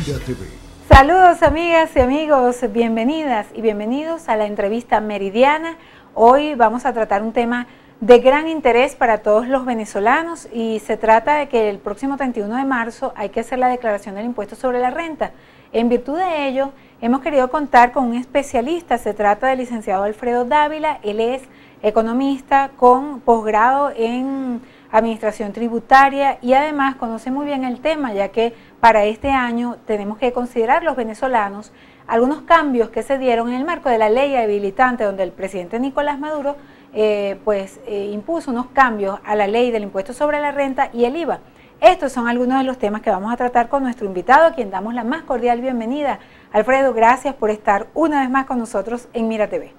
Mira TV. Saludos amigas y amigos, bienvenidas y bienvenidos a la entrevista meridiana. Hoy vamos a tratar un tema de gran interés para todos los venezolanos y se trata de que el próximo 31 de marzo hay que hacer la declaración del impuesto sobre la renta. En virtud de ello, hemos querido contar con un especialista. Se trata del licenciado Alfredo Dávila. Él es economista con posgrado en administración tributaria y además conoce muy bien el tema, ya que para este año tenemos que considerar los venezolanos algunos cambios que se dieron en el marco de la ley habilitante, donde el presidente Nicolás Maduro impuso unos cambios a la ley del impuesto sobre la renta y el IVA. Estos son algunos de los temas que vamos a tratar con nuestro invitado, a quien damos la más cordial bienvenida. Alfredo, gracias por estar una vez más con nosotros en Mira TV.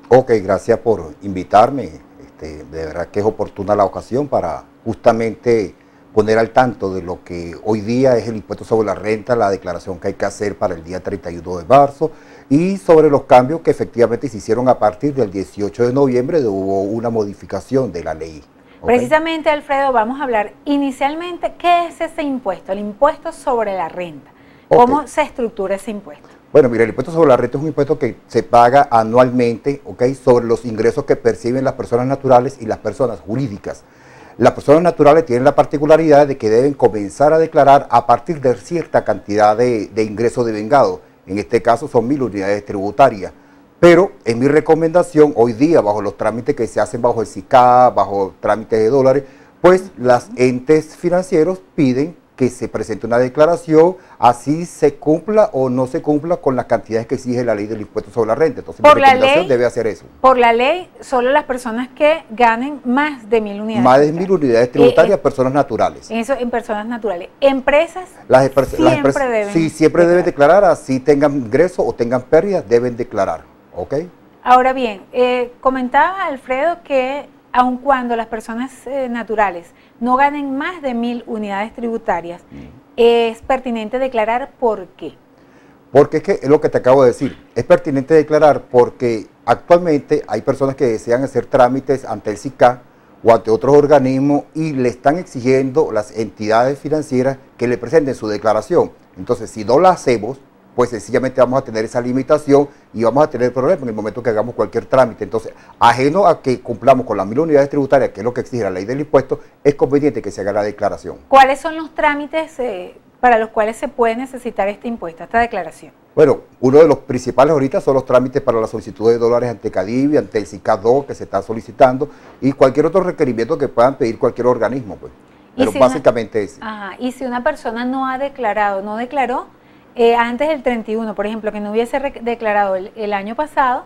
Ok, gracias por invitarme. De verdad que es oportuna la ocasión para justamente poner al tanto de lo que hoy día es el impuesto sobre la renta, la declaración que hay que hacer para el día 31 de marzo y sobre los cambios que efectivamente se hicieron a partir del 18 de noviembre, hubo una modificación de la ley. ¿Okay? Precisamente, Alfredo, vamos a hablar inicialmente qué es ese impuesto, el impuesto sobre la renta. ¿Cómo se estructura ese impuesto? Bueno, mira, el impuesto sobre la renta es un impuesto que se paga anualmente, sobre los ingresos que perciben las personas naturales y las personas jurídicas. Las personas naturales tienen la particularidad de que deben comenzar a declarar a partir de cierta cantidad de ingresos devengados. En este caso son 1000 unidades tributarias. Pero en mi recomendación, hoy día, bajo los trámites que se hacen bajo el SICAP, bajo trámites de dólares, pues los entes financieros piden que se presente una declaración, así se cumpla o no se cumpla con las cantidades que exige la ley del impuesto sobre la renta. Entonces, mi recomendación debe hacer eso. Por la ley, solo las personas que ganen más de 1000 unidades. Más de 1000 unidades tributarias, personas naturales. Eso en personas naturales. Empresas siempre deben declarar, así tengan ingresos o tengan pérdidas, deben declarar. ¿Ok? Ahora bien, comentaba Alfredo que aun cuando las personas naturales no ganen más de 1000 unidades tributarias, es pertinente declarar ¿por qué? Porque es lo que te acabo de decir, es pertinente declarar porque actualmente hay personas que desean hacer trámites ante el SICAP o ante otros organismos y le están exigiendo las entidades financieras que le presenten su declaración. Entonces, si no la hacemos, pues sencillamente vamos a tener esa limitación y vamos a tener problemas en el momento que hagamos cualquier trámite. Entonces, ajeno a que cumplamos con las 1000 unidades tributarias, que es lo que exige la ley del impuesto, es conveniente que se haga la declaración. ¿Cuáles son los trámites para los cuales se puede necesitar este impuesto, esta declaración? Bueno, uno de los principales ahorita son los trámites para la solicitud de dólares ante CADIVI, ante el SICAP 2 que se está solicitando y cualquier otro requerimiento que puedan pedir cualquier organismo, pues. Pero si básicamente es. Y si una persona no ha declarado, no declaró antes del 31, por ejemplo, que no hubiese declarado el año pasado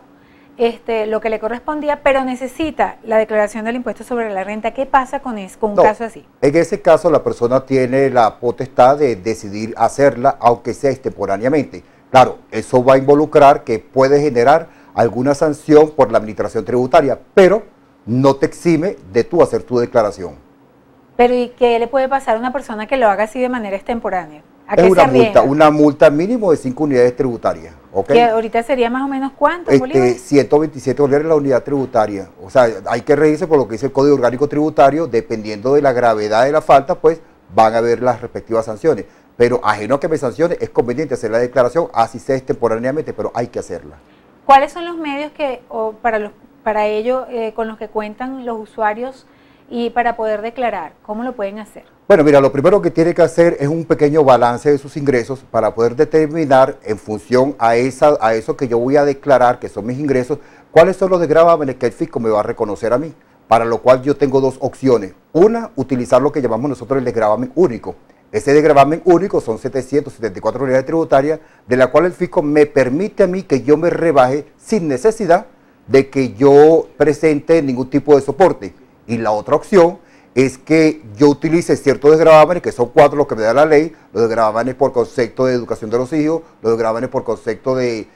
lo que le correspondía, pero necesita la declaración del impuesto sobre la renta, ¿qué pasa con un caso así? En ese caso la persona tiene la potestad de decidir hacerla, aunque sea extemporáneamente. Claro, eso va a involucrar que puede generar alguna sanción por la administración tributaria, pero no te exime de tú hacer tu declaración. Pero ¿y qué le puede pasar a una persona que lo haga así de manera extemporánea? Es una multa mínimo de 5 unidades tributarias. ¿Okay? ¿Que ahorita sería más o menos cuánto? 127 bolívares la unidad tributaria. O sea, hay que regirse por lo que dice el Código Orgánico Tributario, dependiendo de la gravedad de la falta, pues van a haver las respectivas sanciones. Pero ajeno a que me sancione, es conveniente hacer la declaración, así sea extemporáneamente, pero hay que hacerla. ¿Cuáles son los medios para ello con los que cuentan los usuarios y para poder declarar? ¿Cómo lo pueden hacer? Bueno, mira, lo primero que tiene que hacer es un pequeño balance de sus ingresos para poder determinar en función a eso que yo voy a declarar, que son mis ingresos, cuáles son los desgravámenes que el fisco me va a reconocer a mí, para lo cual yo tengo dos opciones. Una, utilizar lo que llamamos nosotros el desgravamen único. Ese desgravamen único son 774 unidades tributarias, de la cual el fisco me permite a mí que yo me rebaje sin necesidad de que yo presente ningún tipo de soporte. Y la otra opción es que yo utilice ciertos desgravámenes, que son 4 los que me da la ley, los desgravámenes por concepto de educación de los hijos, los desgravámenes por concepto de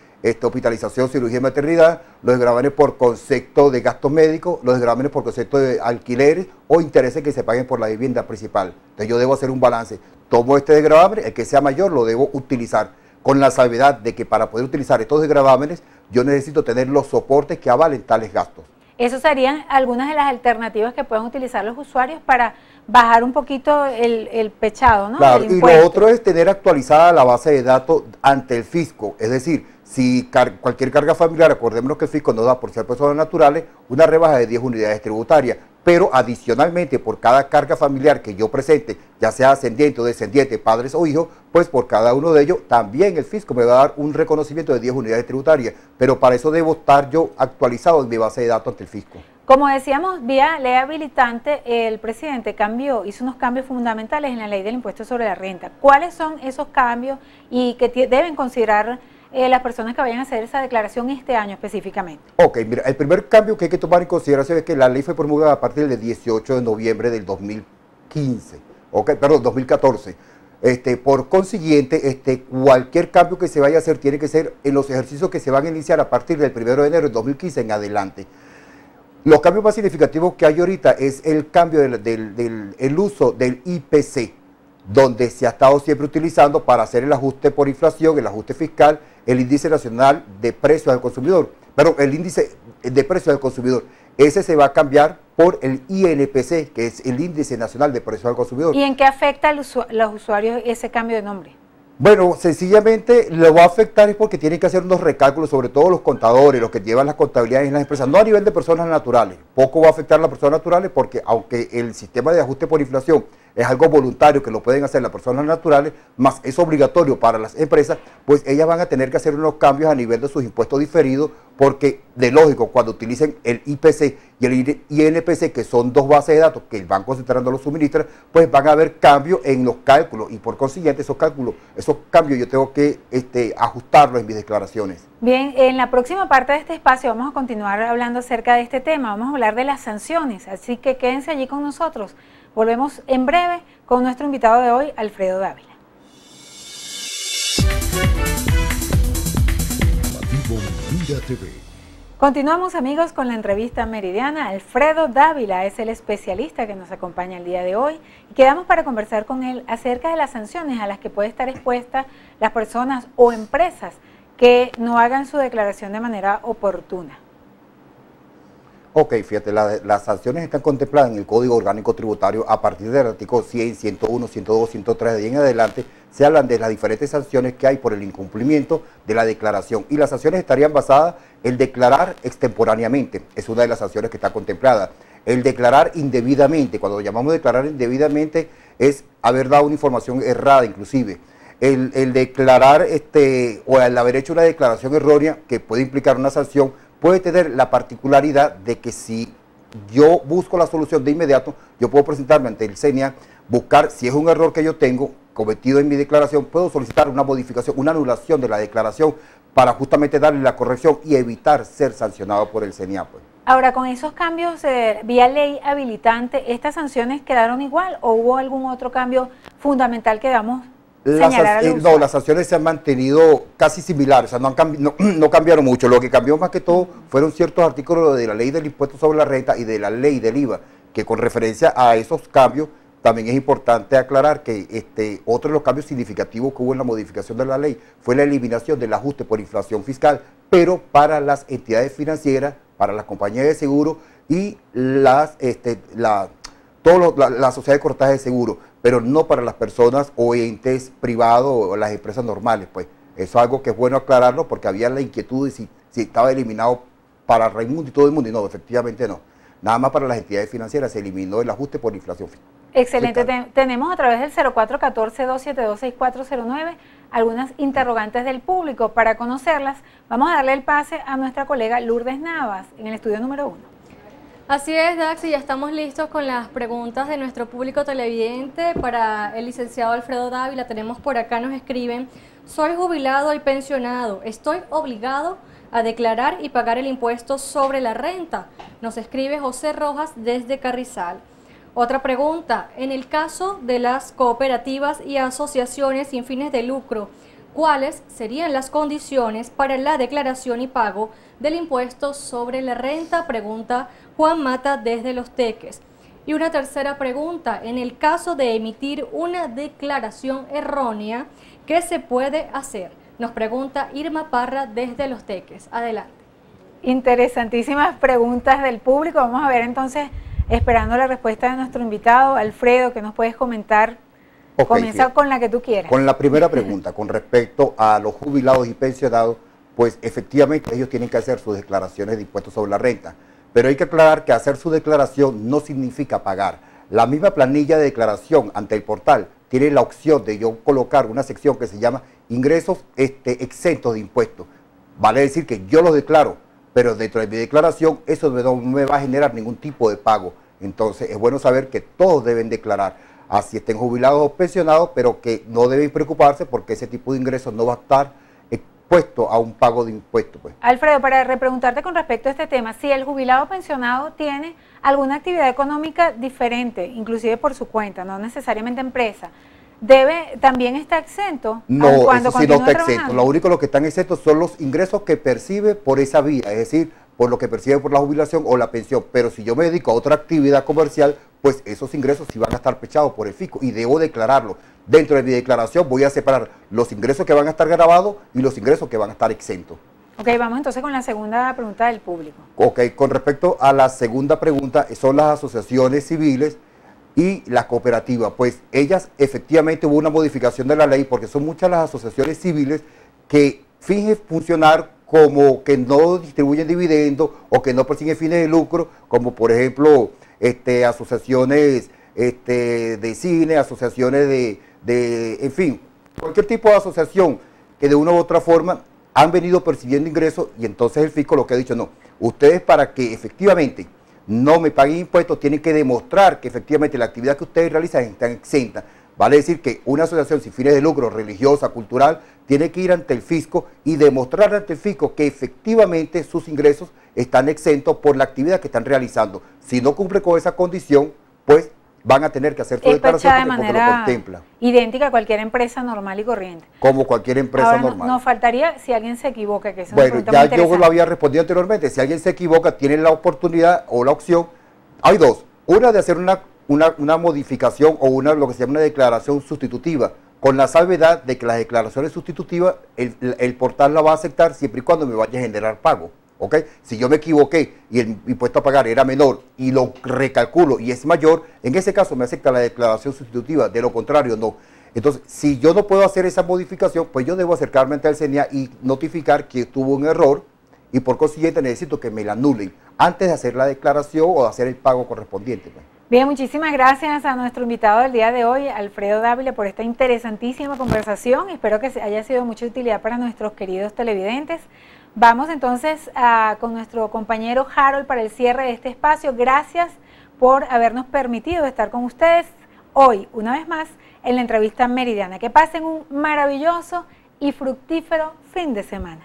hospitalización, cirugía y maternidad, los desgravámenes por concepto de gastos médicos, los desgravámenes por concepto de alquileres o intereses que se paguen por la vivienda principal. Entonces yo debo hacer un balance. Tomo este desgravamen, el que sea mayor lo debo utilizar, con la salvedad de que para poder utilizar estos desgravámenes yo necesito tener los soportes que avalen tales gastos. Esas serían algunas de las alternativas que pueden utilizar los usuarios para bajar un poquito el pechado, ¿no? Claro, el y impuesto. lo otro es tener actualizada la base de datos ante el fisco, es decir, si cualquier carga familiar, acordémonos que el fisco nos da por ser personas naturales una rebaja de 10 unidades tributarias, pero adicionalmente por cada carga familiar que yo presente, ya sea ascendiente o descendiente, padres o hijos, pues por cada uno de ellos también el fisco me va a dar un reconocimiento de 10 unidades tributarias, pero para eso debo estar yo actualizado en mi base de datos ante el fisco. Como decíamos, vía ley habilitante, el presidente hizo unos cambios fundamentales en la ley del impuesto sobre la renta. ¿Cuáles son esos cambios y que deben considerar las personas que vayan a hacer esa declaración este año específicamente? Ok, mira, el primer cambio que hay que tomar en consideración es que la ley fue promulgada a partir del 18 de noviembre del 2015, perdón, 2014. Por consiguiente, cualquier cambio que se vaya a hacer tiene que ser en los ejercicios que se van a iniciar a partir del 1 de enero del 2015 en adelante. Los cambios más significativos que hay ahorita es el cambio el uso del IPC, donde se ha estado siempre utilizando para hacer el ajuste por inflación, el ajuste fiscal, el índice nacional de precios al consumidor. Pero el índice de precios al consumidor, ese se va a cambiar por el INPC, que es el índice nacional de precios al consumidor. ¿Y en qué afecta a los usuarios ese cambio de nombre? Bueno, sencillamente lo va a afectar es porque tienen que hacer unos recálculos, sobre todo los contadores, los que llevan las contabilidades en las empresas, no a nivel de personas naturales. Poco va a afectar a las personas naturales porque aunque el sistema de ajuste por inflación es algo voluntario que lo pueden hacer las personas naturales, más es obligatorio para las empresas, pues ellas van a tener que hacer unos cambios a nivel de sus impuestos diferidos porque, de lógico, cuando utilicen el IPC y el INPC, que son dos bases de datos que el Banco Central no los suministra, pues van a haber cambios en los cálculos y por consiguiente esos cambios yo tengo que ajustarlos en mis declaraciones. Bien, en la próxima parte de este espacio vamos a continuar hablando acerca de este tema, vamos a hablar de las sanciones, así que quédense allí con nosotros. Volvemos en breve con nuestro invitado de hoy, Alfredo Dávila. Continuamos, amigos, con la entrevista meridiana. Alfredo Dávila es el especialista que nos acompaña el día de hoy y quedamos para conversar con él acerca de las sanciones a las que puede estar expuestas las personas o empresas que no hagan su declaración de manera oportuna. Ok, fíjate, las sanciones están contempladas en el Código Orgánico Tributario a partir del artículo 100, 101, 102, 103 de ahí en adelante. Se hablan de las diferentes sanciones que hay por el incumplimiento de la declaración y las sanciones estarían basadas en declarar extemporáneamente, es una de las sanciones que está contemplada. El declarar indebidamente, cuando llamamos declarar indebidamente es haber dado una información errada inclusive. El declarar o el haber hecho una declaración errónea que puede implicar una sanción puede tener la particularidad de que si yo busco la solución de inmediato, yo puedo presentarme ante el CENIA, buscar si es un error que yo tengo cometido en mi declaración, puedo solicitar una modificación, una anulación de la declaración para justamente darle la corrección y evitar ser sancionado por el CENIA. Pues. Ahora, con esos cambios vía ley habilitante, ¿estas sanciones quedaron igual o hubo algún otro cambio fundamental que damos? No, las sanciones se han mantenido casi similares, o sea, no cambiaron mucho. Lo que cambió más que todo fueron ciertos artículos de la ley del impuesto sobre la renta y de la ley del IVA, que con referencia a esos cambios también es importante aclarar que otro de los cambios significativos que hubo en la modificación de la ley fue la eliminación del ajuste por inflación fiscal, pero para las entidades financieras, para las compañías de seguro y las sociedades de cortaje de seguro, pero no para las personas o entes privados o las empresas normales. Pues eso es algo que es bueno aclararlo porque había la inquietud de si estaba eliminado para Raimundo y todo el mundo, y no, efectivamente no. Nada más para las entidades financieras se eliminó el ajuste por inflación fiscal. Excelente, tenemos a través del 0414-272-6409 algunas interrogantes del público. Para conocerlas, vamos a darle el pase a nuestra colega Lourdes Navas en el estudio número 1. Así es, Dax, y ya estamos listos con las preguntas de nuestro público televidente. Para el licenciado Alfredo Dávila tenemos por acá, nos escriben: soy jubilado y pensionado, ¿estoy obligado a declarar y pagar el impuesto sobre la renta? Nos escribe José Rojas desde Carrizal. Otra pregunta: en el caso de las cooperativas y asociaciones sin fines de lucro, ¿cuáles serían las condiciones para la declaración y pago del impuesto sobre la renta? Pregunta Juan Mata desde Los Teques. Y una tercera pregunta: en el caso de emitir una declaración errónea, ¿qué se puede hacer? Nos pregunta Irma Parra desde Los Teques. Adelante. Interesantísimas preguntas del público. Vamos a ver entonces esperando la respuesta de nuestro invitado. Alfredo, ¿qué nos puedes comentar? Comienza con la que tú quieras. Con la primera pregunta, con respecto a los jubilados y pensionados, pues efectivamente ellos tienen que hacer sus declaraciones de impuestos sobre la renta, pero hay que aclarar que hacer su declaración no significa pagar. La misma planilla de declaración ante el portal tiene la opción de yo colocar una sección que se llama ingresos exentos de impuestos. Vale decir que yo los declaro, pero dentro de mi declaración eso no me va a generar ningún tipo de pago. Entonces es bueno saber que todos deben declarar, así estén jubilados o pensionados, pero que no deben preocuparse porque ese tipo de ingresos no va a estar expuesto a un pago de impuestos. Pues. Alfredo, para repreguntarte con respecto a este tema, si el jubilado o pensionado tiene alguna actividad económica diferente, inclusive por su cuenta, no necesariamente empresa, ¿también está exento? No, eso sí no está exento. Lo único que están exentos son los ingresos que percibe por esa vía, es decir, por lo que percibe por la jubilación o la pensión. Pero si yo me dedico a otra actividad comercial, pues esos ingresos sí van a estar pechados por el fisco y debo declararlo. Dentro de mi declaración voy a separar los ingresos que van a estar grabados y los ingresos que van a estar exentos. Ok, vamos entonces con la segunda pregunta del público. Ok, con respecto a la segunda pregunta, son las asociaciones civiles y las cooperativas. Pues ellas efectivamente hubo una modificación de la ley porque son muchas las asociaciones civiles que fingen funcionar como que no distribuyen dividendos o que no persiguen fines de lucro, como por ejemplo asociaciones de cine, asociaciones en fin, cualquier tipo de asociación que de una u otra forma han venido percibiendo ingresos y entonces el fisco lo que ha dicho, no, ustedes para que efectivamente no me paguen impuestos tienen que demostrar que efectivamente la actividad que ustedes realizan está exenta. Vale decir que una asociación sin fines de lucro, religiosa, cultural, tiene que ir ante el fisco y demostrar ante el fisco que efectivamente sus ingresos están exentos por la actividad que están realizando. Si no cumple con esa condición, pues van a tener que hacer su declaración de manera lo contempla. Idéntica a cualquier empresa normal y corriente. Como cualquier empresa normal. Nos faltaría si alguien se equivoca, que eso bueno, ya yo lo había respondido anteriormente, si alguien se equivoca, tiene la oportunidad o la opción, hay dos, una de hacer una modificación o lo que se llama una declaración sustitutiva, con la salvedad de que las declaraciones sustitutivas el portal la va a aceptar siempre y cuando me vaya a generar pago. ¿Okay? Si yo me equivoqué y el impuesto a pagar era menor y lo recalculo y es mayor, en ese caso me acepta la declaración sustitutiva, de lo contrario no. Entonces, si yo no puedo hacer esa modificación, pues yo debo acercarme ante el CENIA y notificar que tuvo un error y por consiguiente necesito que me la anulen antes de hacer la declaración o de hacer el pago correspondiente. Pues. Bien, muchísimas gracias a nuestro invitado del día de hoy, Alfredo Dávila, por esta interesantísima conversación. Espero que haya sido de mucha utilidad para nuestros queridos televidentes. Vamos entonces con nuestro compañero Harold para el cierre de este espacio. Gracias por habernos permitido estar con ustedes hoy, una vez más, en la entrevista meridiana. Que pasen un maravilloso y fructífero fin de semana.